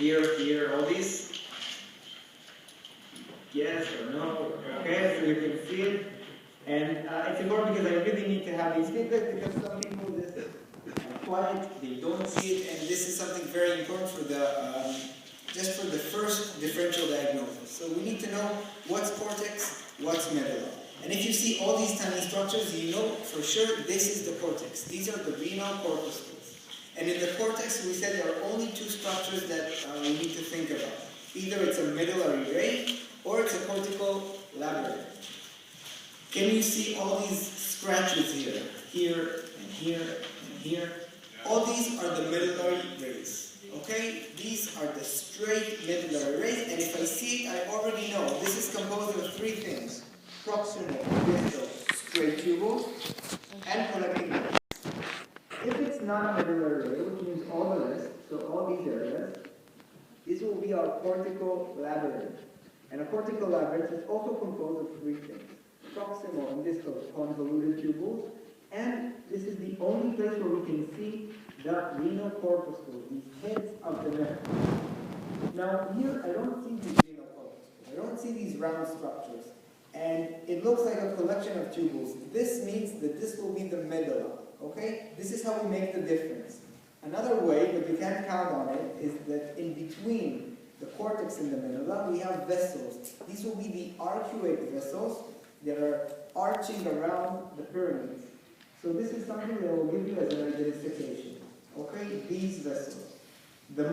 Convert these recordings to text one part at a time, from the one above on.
here, all these. Yes or no? Okay, so you can see it. And it's important because I really need to have these feedback because some people just are quiet, they don't see it, and this is something very important for the just for the first differential diagnosis. So we need to know what's cortex, what's medulla. And if you see all these tiny structures, you know for sure this is the cortex. These are the renal corpuscles. And in the cortex, we said there are only two structures that we need to think about. Either it's a medullary ray, or it's a cortical labyrinth. Can you see all these scratches here? Here, and here, and here. All these are the medullary rays. Okay? These are the straight medullary rays, and if I see it, I already know. This is composed of three things. Proximal, distal, straight tubules, and collecting nerves. If it's not a medullary ray, we can use all the rest, so all these areas. This will be our cortical labyrinth. And a cortical labyrinth is also composed of three things. Proximal and distal convoluted tubules, and this is the only place where we can see the renal corpuscles, these heads of the nerve. Now here, I don't see these renal corpuscles. I don't see these round structures. And it looks like a collection of tubules. This means that this will be the medulla. Okay? This is how we make the difference. Another way, but you can't count on it, is that in between the cortex and the medulla, we have vessels. These will be the arcuate vessels that are arching around the pyramids. So this is something that I will give you as an identification. Okay, these vessels. The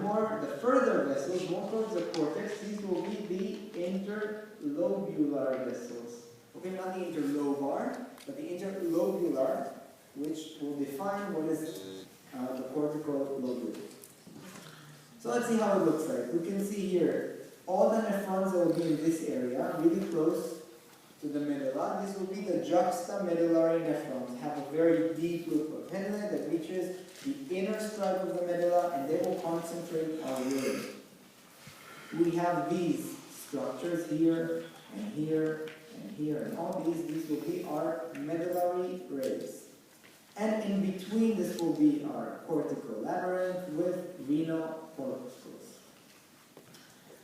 further vessels, more towards the cortex, these will be the interlobular vessels. Okay, not the interlobar, but the interlobular, which will define what is the cortical lobule. So let's see how it looks like. We can see here, all the nephrons that will be in this area, really close to the medulla. This will be the juxtamedullary nephrons, have a very deep loop of headland that reaches the inner stripe of the medulla, and they will concentrate on urine. We have these structures here, and here, and here, and all these will be our medullary rays. And in between this will be our cortical labyrinth with renal corpuscles.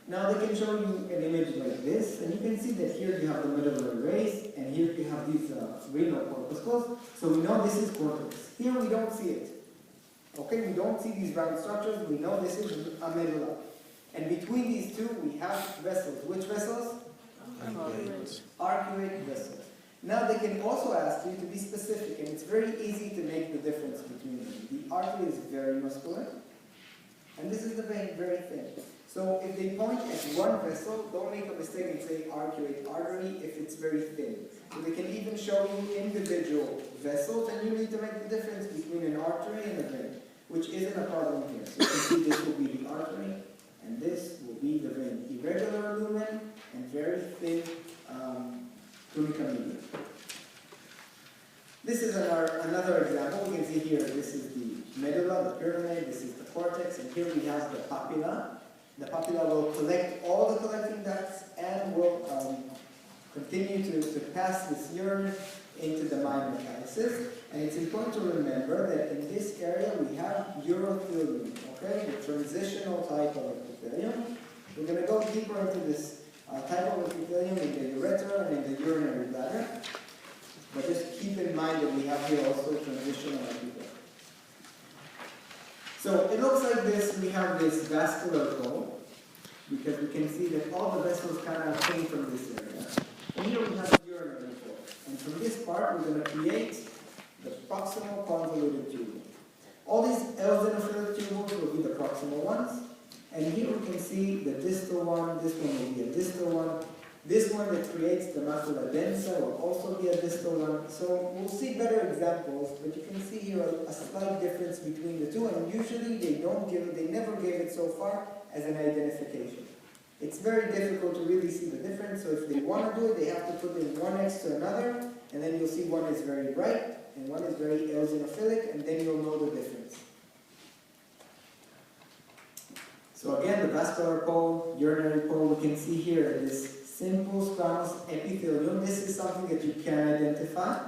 Now they can show you an image like this, and you can see that here you have the medullary rays, and here you have these renal corpuscles. So we know this is cortex. Here we don't see it. Okay, we don't see these round structures. We know this is a medulla. And between these two, we have vessels. Which vessels? Arcuate vessels. Now they can also ask you to be specific, and it's very easy to make the difference between them. The artery is very muscular, and this is the vein, very thin. So if they point at one vessel, don't make a mistake and say arcuate artery if it's very thin. So they can even show you individual vessels, and you need to make the difference between an artery and a vein, which isn't a problem here. So you can see this will be the artery, and this will be the vein. Irregular lumen and very thin tunica media. This is another example. We can see here, this is the medulla, the pyramid, this is the cortex, and here we have the papilla. The papilla will collect all the collecting ducts and will continue to pass this urine into the minor calyces. And it's important to remember that in this area we have urothelium, okay, the transitional type of epithelium. We're going to go deeper into this type of epithelium in the urethra and in the urinary bladder. But just keep in mind that we have here also transitional epithelium. So it looks like this. We have this vascular pole, because we can see that all the vessels kind of came from this area. And here we have the urinary pole. And from this part, we're going to create the proximal convoluted tubule. All these eosinophilic tubules will be the proximal ones. And here we can see the distal one. This one will be a distal one. This one that creates the macula densa will also be a distal one. So we'll see better examples, but you can see here a slight difference between the two, and usually they never gave it so far as an identification. It's very difficult to really see the difference, so if they want to do it, they have to put in one next to another, and then you'll see one is very bright, and one is very eosinophilic, and then you'll know the difference. So again, the vascular pole, urinary pole, we can see here this simple squamous epithelium. This is something that you can identify,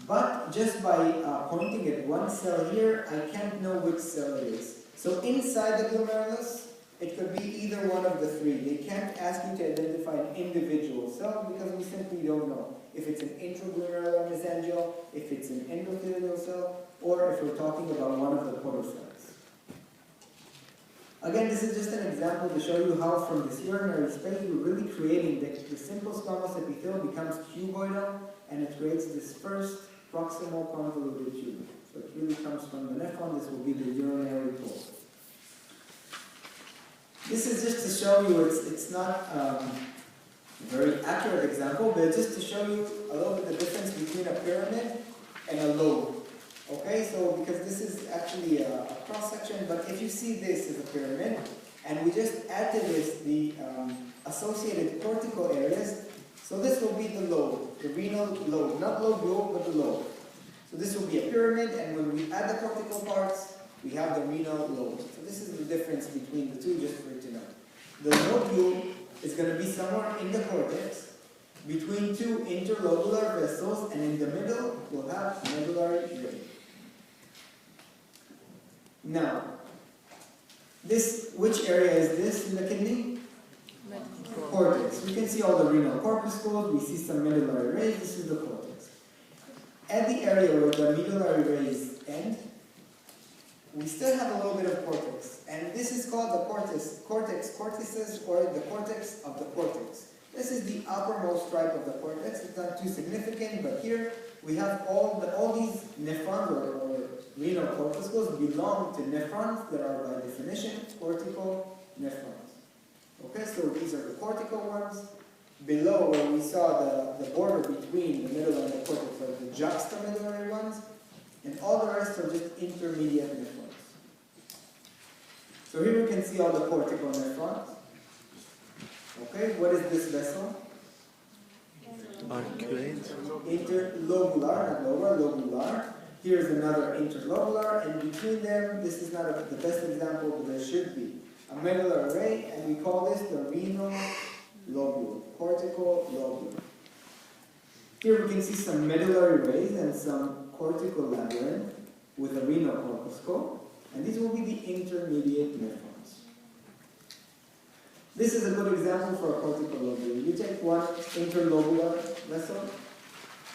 but just by pointing at one cell here, I can't know which cell it is. So inside the glomerulus, it could be either one of the three. They can't ask you to identify an individual cell because we simply don't know if it's an intraglomerular mesangial, if it's an endothelial cell, or if we're talking about one of the podocells. Again, this is just an example to show you how from this urinary space we're really creating the simple squamous epithelium becomes cuboidal, and it creates this first proximal convoluted tube. So it really comes from the nephron. This will be the urinary pole. This is just to show you, it's not a very accurate example, but just to show you a little bit the difference between a pyramid and a lobe. Okay, so because this is actually a cross-section, but if you see this as a pyramid, and we just add to this the associated cortical areas, so this will be the lobe, the renal lobe, not lobule, but the lobe. So this will be a pyramid, and when we add the cortical parts, we have the renal lobe. So this is the difference between the two, just for you to know. The lobule is going to be somewhere in the cortex, between two interlobular vessels, and in the middle, we'll have medullary ray. Now, which area is this in the kidney? Cortex. We can see all the renal corpuscles, we see some medullary rays, this is the cortex. At the area where the medullary rays end, we still have a little bit of cortex. And this is called the cortex cortices, or the cortex of the cortex. This is the uppermost stripe of the cortex. It's not too significant, but here we have all these nephrons or renal corpuscles belong to nephrons that are by definition cortical nephrons. Okay, so these are the cortical ones. Below where we saw the border between the middle and the cortex are the juxtamedullary ones, and all the rest are just intermediate nephrons. So here you can see all the cortical nephrons. Okay, what is this vessel? Arcuate. Interlobular, not lobar, lobular. Here's another interlobular, and between them, this is not the best example, but there should be a medullary ray, and we call this the renal lobule, cortical lobule. Here we can see some medullary rays and some cortical labyrinth with a renal corpuscle, and these will be the intermediate nephrons. This is a good example for a cortical lobule. You take one interlobular vessel,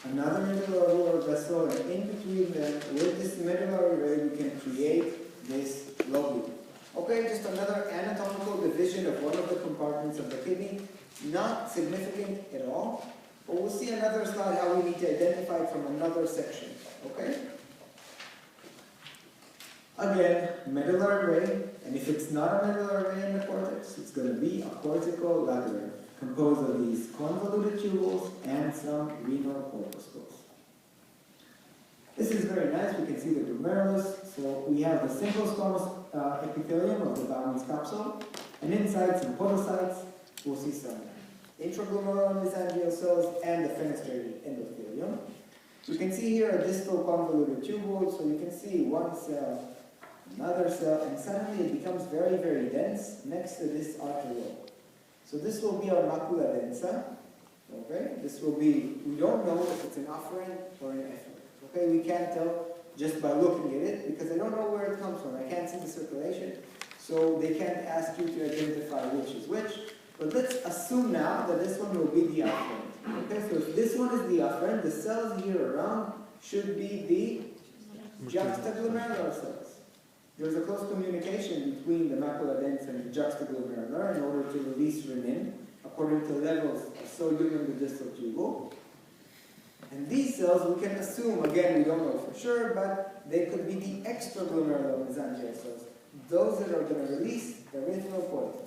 another interlobular vessel, and in between them, with this medullary ray, we can create this lobule. Okay, just another anatomical division of one of the compartments of the kidney. Not significant at all, but we'll see another slide how we need to identify it from another section. Okay? Again, medullary ray, and if it's not a medullary ray in the cortex, it's going to be a cortical labyrinth composed of these convoluted tubules and some renal corpuscles. This is very nice. We can see the glomerulus. So we have the simple squamous epithelium of the Bowman's capsule, and inside some podocytes. We'll see some intraglomerular mesangial cells and the fenestrated endothelium. You can see here a distal convoluted tubule, so you can see one cell, another cell, and suddenly it becomes very, very dense next to this arteriole. So this will be our macula densa. Okay, this will be, we don't know if it's an afferent or an efferent. Okay, we can't tell just by looking at it because I don't know where it comes from. I can't see the circulation, so they can't ask you to identify which is which. But let's assume now that this one will be the afferent. Okay, so if this one is the afferent, the cells here around should be the juxtaglomerular cells. There's a close communication between the macula densa and the juxtaglomerular in order to release renin according to levels of sodium in the distal tubule. And these cells, we can assume, again, we don't know for sure, but they could be the extraglomerular mesangial cells, those that are going to release erythropoietin.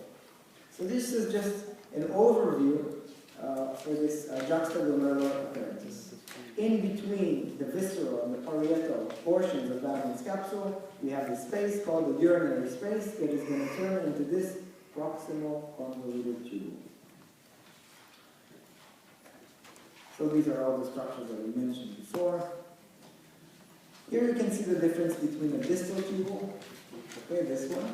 So this is just an overview for this juxtaglomerular apparatus. In between the visceral and the parietal portions of Bowman's capsule, we have the space called the urinary space that is going to turn into this proximal convoluted tube. So these are all the structures that we mentioned before. Here you can see the difference between the distal tubule, okay, this one,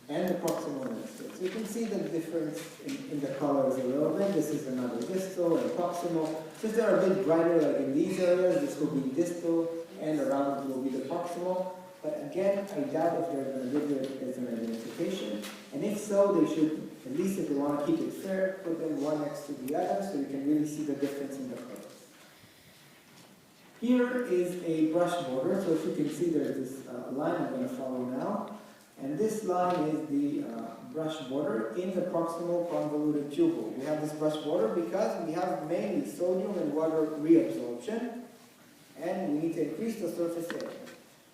and the proximal distal. So you can see the difference in the colors a little bit. This is another distal and proximal. Since they're a bit brighter, like in these areas, this will be distal, and around it will be the proximal. But again, I doubt if they're going to give it as an identification. And if so, they should, at least if they want to keep it fair, put them one next to the other so you can really see the difference in the colors. Here is a brush border, so if you can see there's this line I'm going to follow now. And this line is the brush border in the proximal convoluted tubule. We have this brush border because we have mainly sodium and water reabsorption, and we need to increase the surface area.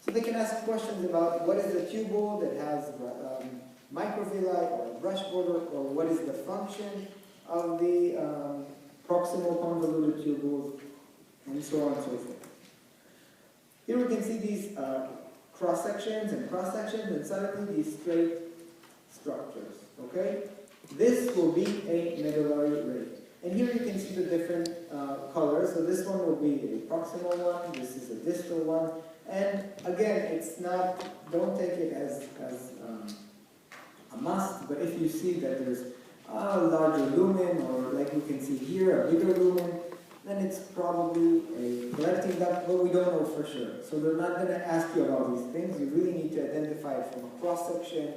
So they can ask questions about what is the tubule that has microvilli or a brush border, or what is the function of the proximal convoluted tubules, and so on and so forth. Here we can see these cross-sections and cross-sections, and suddenly these straight structures, okay? This will be a medullary ray. And here you can see the different colors. So this one will be a proximal one, this is a distal one, and again, it's not, don't take it as a must, but if you see that there's a larger lumen, or like you can see here, a bigger lumen, then it's probably a collecting duct, but we don't know for sure. So they're not going to ask you about these things. You really need to identify it from a cross-section.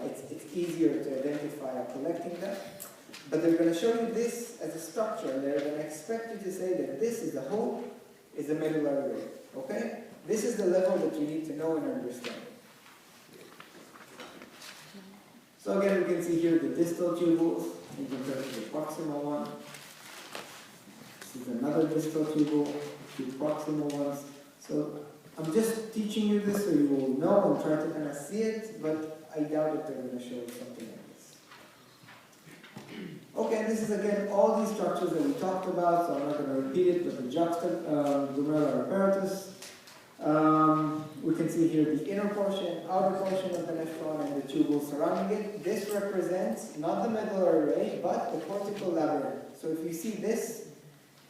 It's easier to identify a collecting duct. But they're going to show you this as a structure, and they're going to expect you to say that this is the whole, is a medullary ray. Okay? This is the level that you need to know and understand. So again, we can see here the distal tubules in comparison to the proximal one. This is another distal tubule, two proximal ones. So I'm just teaching you this so you will know and try to kind of see it, but I doubt if they're going to show something like this. Okay, this is again all these structures that we talked about, so I'm not going to repeat it, but the juxtaglomerular apparatus. We can see here the inner portion, outer portion of the nephron, and the tubule surrounding it. This represents not the medullary ray, but the cortical labyrinth. So if you see this,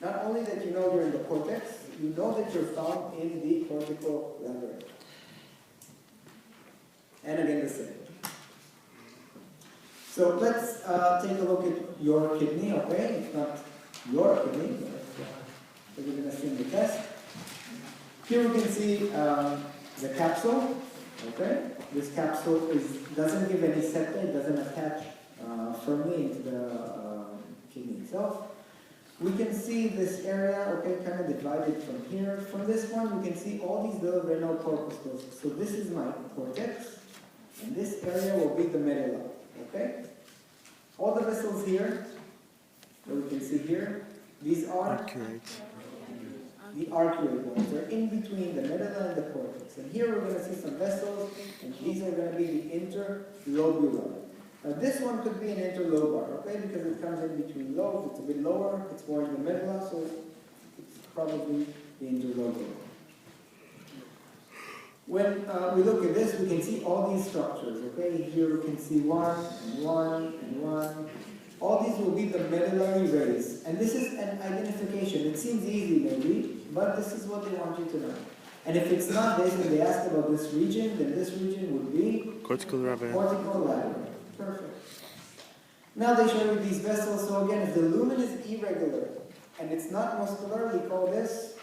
not only that you know you're in the cortex, you know that you're found in the cortical labyrinth. And again the same. So let's take a look at your kidney, okay? It's not your kidney, but we're going to see in the test. Here we can see the capsule, okay? This capsule doesn't give any septa, it doesn't attach firmly into the kidney itself. We can see this area, okay, kind of divided from here. From this one, we can see all these little renal corpuscles. So this is my cortex, and this area will be the medulla, okay? All the vessels here, that we can see here, these are the arcuate ones. They're in between the medulla and the cortex. And here we're going to see some vessels, and these are going to be the interlobular. Now this one could be an interlobar, okay, because it comes in between lobes, it's a bit lower, it's more in the medulla, so it's probably the interlobar. When we look at this, we can see all these structures, okay? Here we can see one, and one, and one. All these will be the medullary rays. And this is an identification. It seems easy maybe, but this is what they want you to know. And if it's not this, and they ask about this region, then this region would be cortical labyrinth. Cortical labyrinth. Perfect. Now they show you these vessels. So again, if the lumen is irregular and it's not muscular, we call this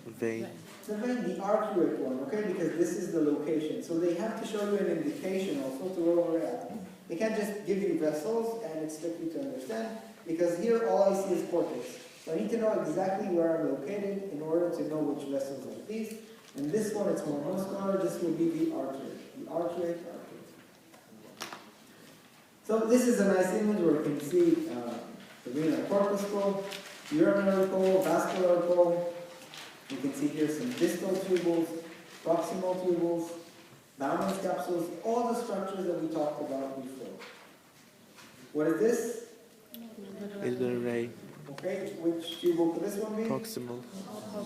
vein. The vein, the arcuate one, okay? Because this is the location. So they have to show you an indication also to where we're at. They can't just give you vessels and expect you to understand, because here all I see is cortex. So I need to know exactly where I'm located in order to know which vessels are these. And this one, it's more muscular. This will be the arcuate. The arcuate. So this is a nice image where you can see the renal corpuscle, urinary pole, vascular pole. You can see here some distal tubules, proximal tubules, Bowman's capsules, all the structures that we talked about before. What is this? Medullary ray. Okay, which tubule could this one be? Proximal.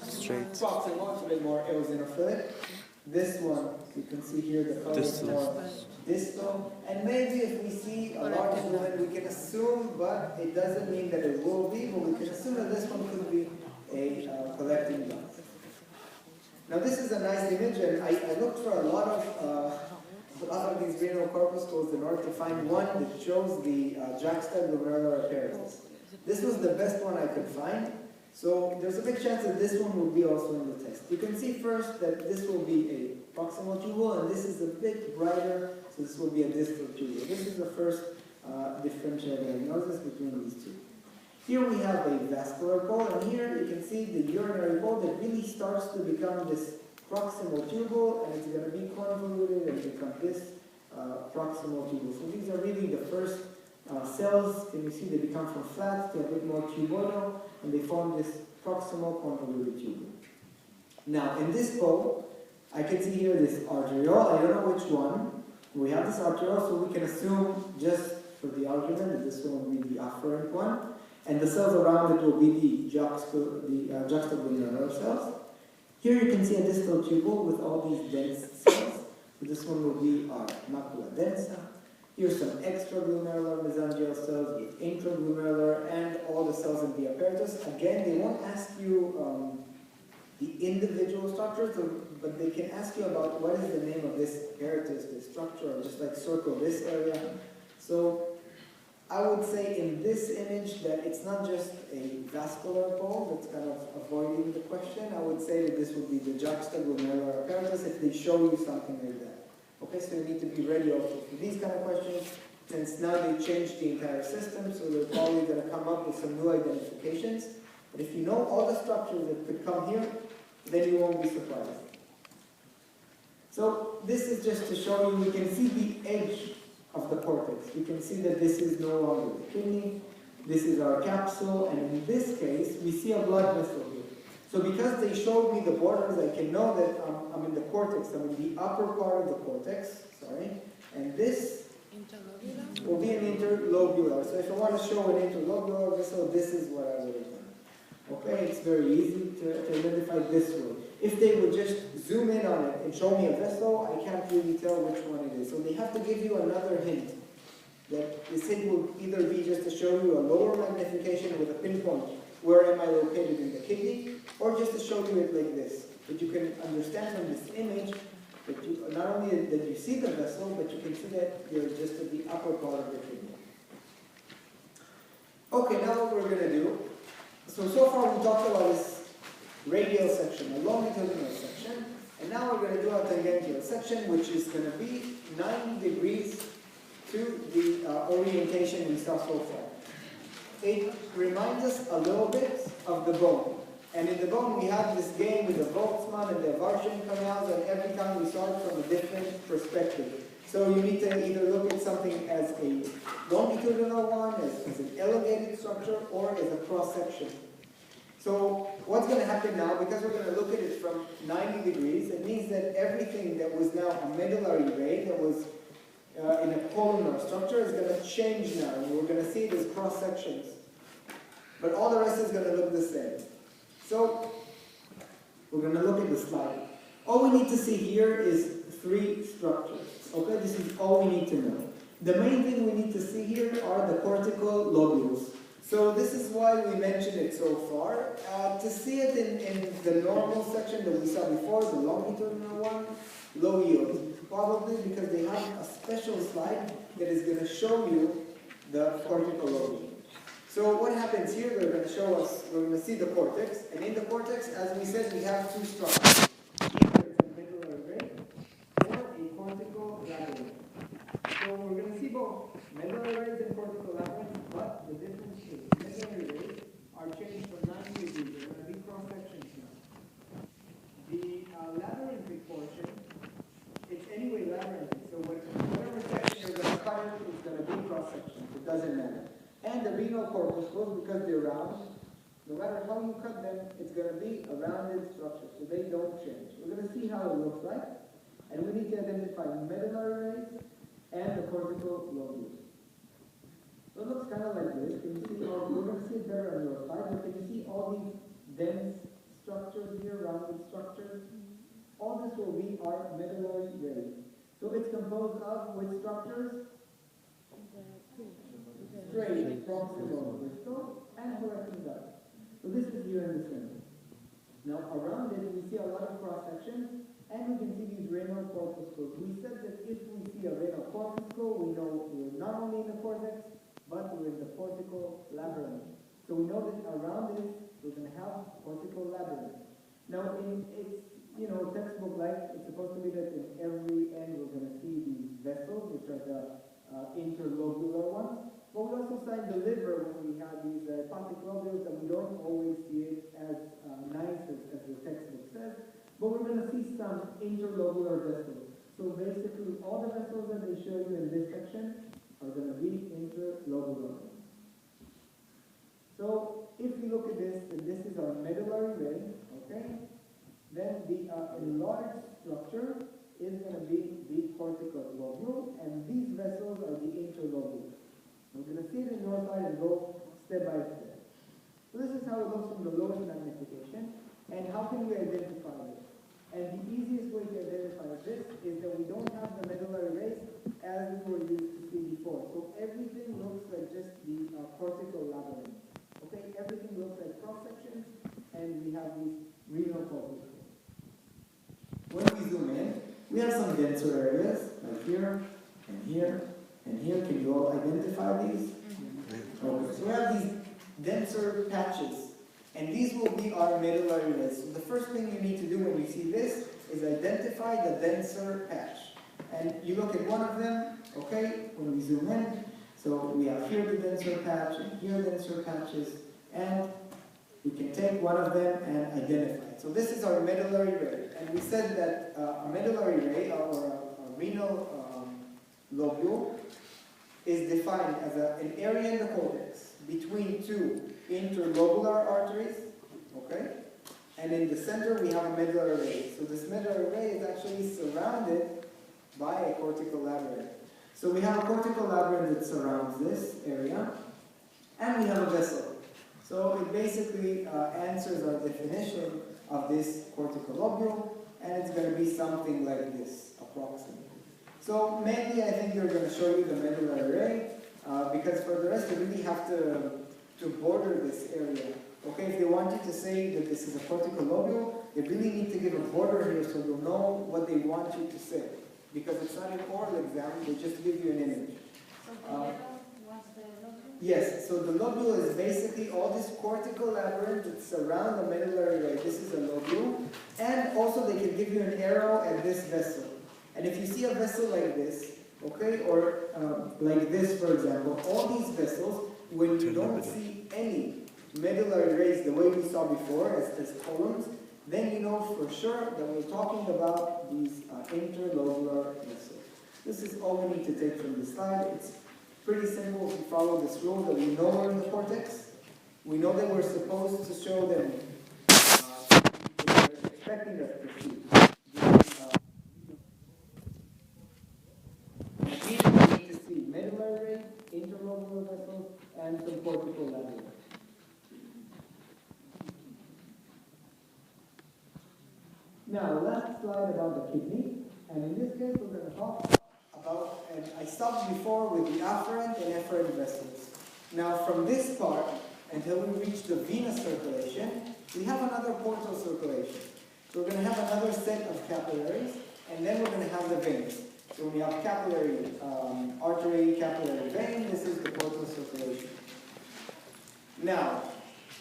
Straight. Proximal, it's a bit more eosinophilic. This one, you can see here the color is more distal. And maybe if we see a large lumen, we can assume, but it doesn't mean that it will be, but we can assume that this one could be a collecting duct. Now this is a nice image, and I looked for a lot of these renal corpuscles in order to find one that shows the juxtaglomerular apparatus. This was the best one I could find, so there's a big chance that this one will be also in the test. You can see first that this will be a proximal tubule, and this is a bit brighter, So this will be a distal tubule. This is the first differential diagnosis between these two. Here we have a vascular pole, and here you can see the urinary pole that really starts to become this proximal tubule, and it's going to be convoluted and become this proximal tubule. So these are really the first cells. Can you see they become from flat to a bit more cuboidal, and they form this proximal convoluted tubule. Now, in this pole, I can see here this arteriole. I don't know which one. We have this arteriole, so we can assume, just for the argument, that this one will be the afferent one, and the cells around it will be the juxtaglomerular cells. Here you can see a distal tubule with all these dense cells. So this one will be our macula densa. Here's some extraglomerular mesangial cells with intraglomerular and all the cells in the apparatus. Again, they won't ask you the individual structures, but they can ask you about what is the name of this apparatus, this structure, or just like circle this area. So I would say in this image that it's not just a vascular pole that's kind of avoiding the question. I would say that this would be the juxtaglomerular apparatus if they show you something like that. Okay, so you need to be ready also for these kind of questions, since now they changed the entire system, so they're probably going to come up with some new identifications. But if you know all the structures that could come here, then you won't be surprised. So this is just to show you, we can see the edge of the cortex. You can see that this is no longer the kidney, this is our capsule, and in this case, we see a blood vessel here. So because they showed me the borders, I can know that I'm in the cortex, I'm in the upper part of the cortex, and this will be an interlobular. So if I want to show an interlobular vessel, this is what I would have done. Okay, it's very easy to identify this way. If they would just zoom in on it and show me a vessel, I can't really tell which one it is. So they have to give you another hint. That this hint will either be just to show you a lower magnification with a pinpoint, where am I located in the kidney, or just to show you it like this. That you can understand from this image that you, not only that you see the vessel, but you can see that you're just at the upper part of the kidney. Okay, now what we're going to do, so far we talked about this radial section, a longitudinal section, and now we're going to do a tangential section, which is going to be 90 degrees to the orientation we saw so far. It reminds us a little bit of the bone. And in the bone we have this game with the Voltzmann and the Varshan canals, and every time we saw it from a different perspective. So you need to either look at something as a longitudinal one, as an elongated structure, or as a cross-section. So what's going to happen now, because we're going to look at it from 90 degrees, it means that everything that was now a medullary ray, that was in a columnar structure, is going to change now, and we're going to see it as cross-sections. But all the rest is going to look the same. So we're going to look at the slide. All we need to see here is 3 structures. Okay, this is all we need to know. The main thing we need to see here are the cortical lobules. So this is why we mentioned it so far. To see it in the normal section that we saw before, the longitudinal one, low yield. Probably because they have a special slide that is going to show you the cortical lobule. So what happens here, they're going to show us, we're going to see the cortex, and in the cortex, as we said, we have 2 structures. Either it's a medullary ray or a cortical labyrinth. So we're going to see both medullary rays and cortical labyrinth, but the difference is medullary rays are changed from 90 degrees. They're going to be cross sections now. The labyrinthic portion, it's anyway labyrinthic, so whatever section you're going to cut it, it's going to be cross sections. It doesn't matter. And the renal corpuscles, because they're round, no matter how you cut them, it's going to be a rounded structure, so they don't change. We're going to see how it looks like, and we need to identify medullary rays and the cortical lobules. So it looks kind of like this. Can you see? We're going to see it better on your slide, but can you see all these dense structures here, rounded structures? All this will be our medullary rays. So it's composed of which structures? Straight, proximal, distal, and collecting duct. So this is here in the center. Now around it we see a lot of cross sections, and we can see these renal corpuscles. We said that if we see a renal corpuscle, we know we're not only in the cortex, but we're in the cortical labyrinth. So we know that around this we're going to have cortical labyrinth. Now it's textbook-like. It's supposed to be that in every end we're going to see these vessels, which are the interlobular ones. But we also find the liver when we have these hepatic lobules, and we don't always see it as nice as the textbook says. But we're going to see some interlobular vessels. So basically, all the vessels that they show you in this section are going to be interlobular. So if you look at this, and this is our medullary vein, okay? Then the enlarged structure is going to be the cortical lobule, and these vessels are the interlobular. We're going to see it in your slide and go step by step. So this is how it looks from the lowest magnification, and how can we identify this? And the easiest way to identify this is that we don't have the medullary rays as we were used to see before. So everything looks like just the cortical labyrinth. Okay, everything looks like cross sections, and we have these renal corpuscles. When we zoom in, we have some denser areas, like here, and here, and here. Can you all identify these? Okay, so we have these denser patches, and these will be our medullary rays. So the first thing you need to do when you see this is identify the denser patch. And you look at one of them, okay, when we zoom in. So we have here the denser patch, and here denser patches, and we can take one of them and identify it. So this is our medullary ray, and we said that a medullary ray, or a renal lobule, is defined as an area in the cortex between two interlobular arteries, okay? And in the center we have a medullary ray. So this medullary ray is actually surrounded by a cortical labyrinth. So we have a cortical labyrinth that surrounds this area, and we have a vessel. So it basically answers our definition of this cortical lobule, and it's going to be something like this, approximately. So mainly I think they're going to show you the medullary ray, because for the rest you really have to border this area. Okay, if they want you to say that this is a cortical lobule, they really need to give a border here so you'll know what they want you to say. Because it's not an oral exam, they just give you an image. So the yellow was the lobule? Yes, so the lobule is basically all this cortical labyrinth that surround the medullary ray. This is a lobule. And also they can give you an arrow at this vessel. And if you see a vessel like this, okay, or like this for example, all these vessels, when you don't see any medullary rays the way we saw before as columns, then you know for sure that we're talking about these interlobular vessels. This is all we need to take from this slide. It's pretty simple if we follow this rule that we know we're in the cortex. We know that we're supposed to show them they're expecting us to see. We need to see medullary ray, interlobular vessels, and some cortical labyrinth. Now, last slide about the kidney, and in this case we're going to talk about, and I stopped before with the afferent and efferent vessels. Now from this part, until we reach the venous circulation, we have another portal circulation. So we're going to have another set of capillaries, and then we're going to have the veins. So we have capillary artery, capillary vein, this is the portal circulation. Now,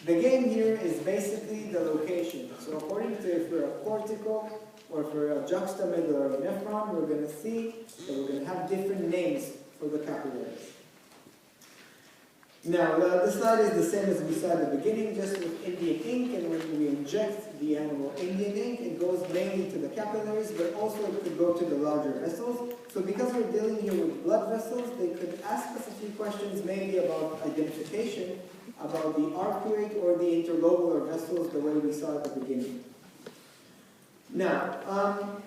the game here is basically the location. So according to if we're a cortical or if we're a juxtamedullary nephron, we're going to see that we're going to have different names for the capillaries. Now, the slide is the same as we saw at the beginning, just with Indian ink, and when we inject the animal Indian ink, it goes mainly to the capillaries, but also it could go to the larger vessels. So because we're dealing here with blood vessels, they could ask us a few questions mainly about identification, about the arcuate or the interlobular vessels, the way we saw at the beginning. Now,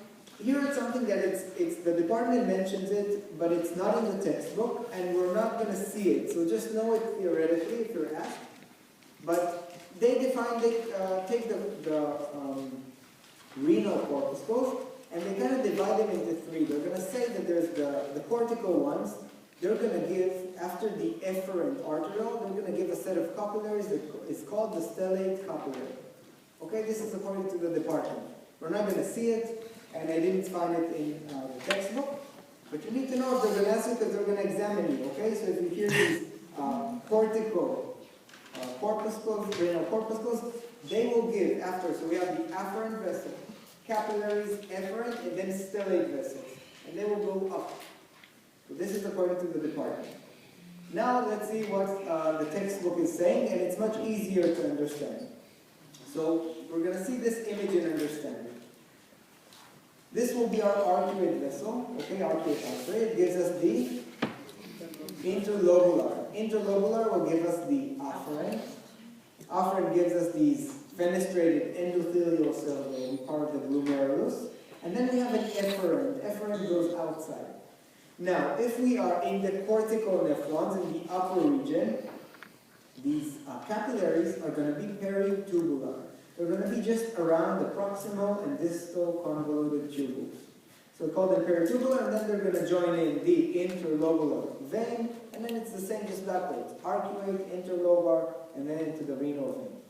here it's something that it's the department mentions it, but it's not in the textbook, and we're not going to see it. So just know it theoretically if you're asked. But they take the renal corpuscles, and they kind of divide them into three. They're going to say that there's the cortical ones. They're going to give, after the efferent arteriole, they're going to give a set of capillaries that is called the stellate capillary. Okay, this is according to the department. We're not going to see it, and I didn't find it in the textbook. But you need to know if they're going to ask you because they're going to examine you. Okay, so if you hear these cortical corpuscles, renal corpuscles, they will give after. So we have the afferent vessel, capillaries, efferent, and then stellate vessels. And they will go up. So this is according to the department. Now let's see what the textbook is saying, and it's much easier to understand. So we're going to see this image and understand it. This will be our arcuate vessel, okay, arcuate artery. It gives us the interlobular. Interlobular will give us the afferent. Afferent gives us these fenestrated endothelial cells that will be part of the glomerulus. And then we have an efferent. Efferent goes outside. Now, if we are in the cortical nephrons, in the upper region, these capillaries are going to be peritubular. They're going to be just around the proximal and distal convoluted tubules. So we call them peritubular, and then they're going to join in the interlobular vein, and then it's the same just backwards. Arcuate, interlobar, and then into the renal vein.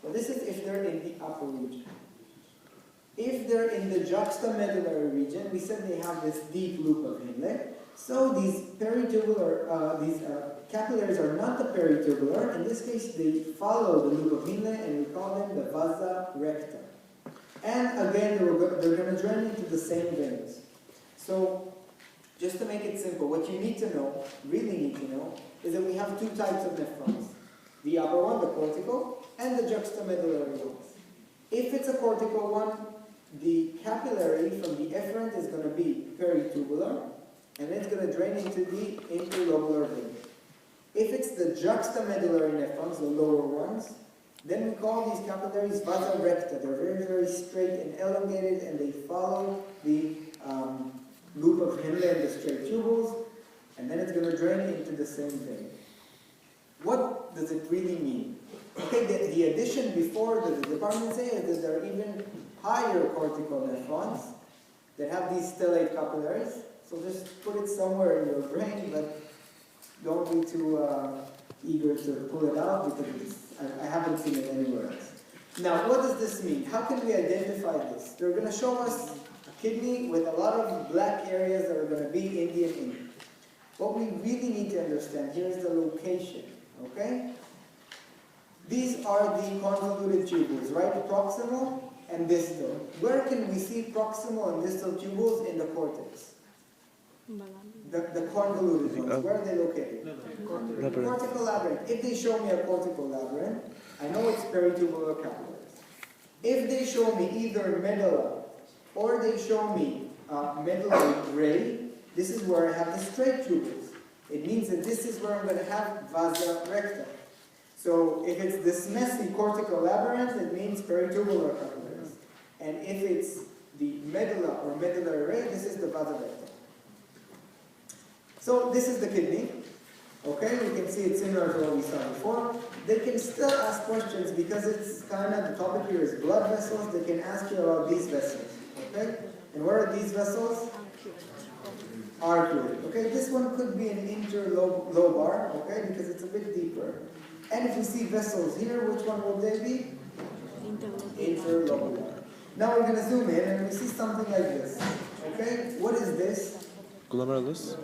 So this is if they're in the upper region. If they're in the juxtamedullary region, we said they have this deep loop of Henle. So these peritubular, capillaries are not the peritubular. In this case, they follow the loop of Henle, and we call them the vasa recta. And again, they're going to join into the same veins. So just to make it simple, what you need to know, really need to know, is that we have two types of nephrons. The upper one, the cortical, and the juxtamedullary ones. If it's a cortical one, the capillary from the efferent is going to be peritubular, and it's going to drain into the interlobular vein. If it's the juxtamedullary nephrons, the lower ones, then we call these capillaries vasa recta. They're very, very straight and elongated, and they follow the loop of Henle and the straight tubules, and then it's going to drain into the same vein. What does it really mean? Okay, the addition before the department say is that there are even higher cortical nephrons that have these stellate capillaries. So just put it somewhere in your brain, but don't be too eager to pull it out because I haven't seen it anywhere else. Now, what does this mean? How can we identify this? They're going to show us a kidney with a lot of black areas that are going to be Indian ink. What we really need to understand here is the location, okay? These are the convoluted tubules, right? Proximal and distal. Where can we see proximal and distal tubules in the cortex? The convoluted ones, where are they located? Cortical labyrinth. If they show me a cortical labyrinth, I know it's peritubular capillaries. If they show me either medulla or they show me medullary ray, this is where I have the straight tubules. It means that this is where I'm going to have vasa recta. So if it's this messy cortical labyrinth, it means peritubular capillaries. And if it's the medulla or medullary ray, this is the vasa recta. So this is the kidney. Okay, we can see it's similar to what we saw before. They can still ask questions because it's kind of, the topic here is blood vessels. They can ask you about these vessels. Okay, and where are these vessels? Arcuate. Okay, this one could be an interlobar, okay, because it's a bit deeper. And if you see vessels here, which one will they be? Interlobular. Now we're going to zoom in and we see something like this. Okay, what is this? Glomerulus.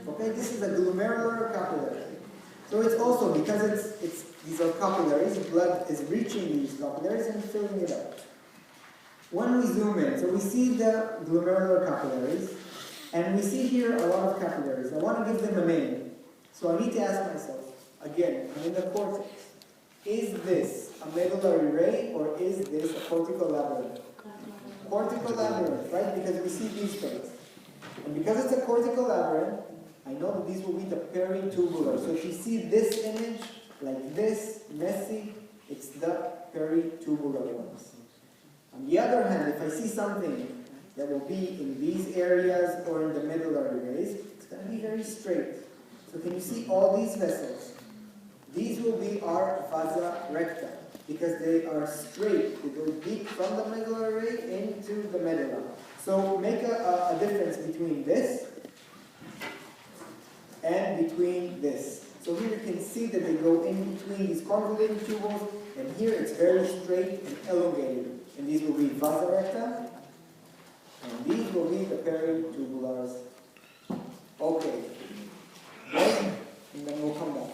Okay, this is a glomerular capillary. So it's also, because these are capillaries, blood is reaching these capillaries and filling it up. When we zoom in, so we see the glomerular capillaries, and we see here a lot of capillaries. I want to give them a name. So I need to ask myself, again, I'm in the cortex. Is this a medullary ray or is this a cortical labyrinth? Cortical labyrinth, right? Because we see these things. And because it's a cortical labyrinth, I know that these will be the peritubular. So if you see this image, like this, messy, it's the peritubular ones. On the other hand, if I see something that will be in these areas or in the medullary rays, it's going to be very straight. So can you see all these vessels? These will be our vasa recta because they are straight. They go deep from the medullary ray into the medulla. So make a difference between this and between this. So here you can see that they go in between these convoluted tubules, and here it's very straight and elongated. And these will be vasa recta, and these will be the peritubulars. Okay. Good. And then we'll come back.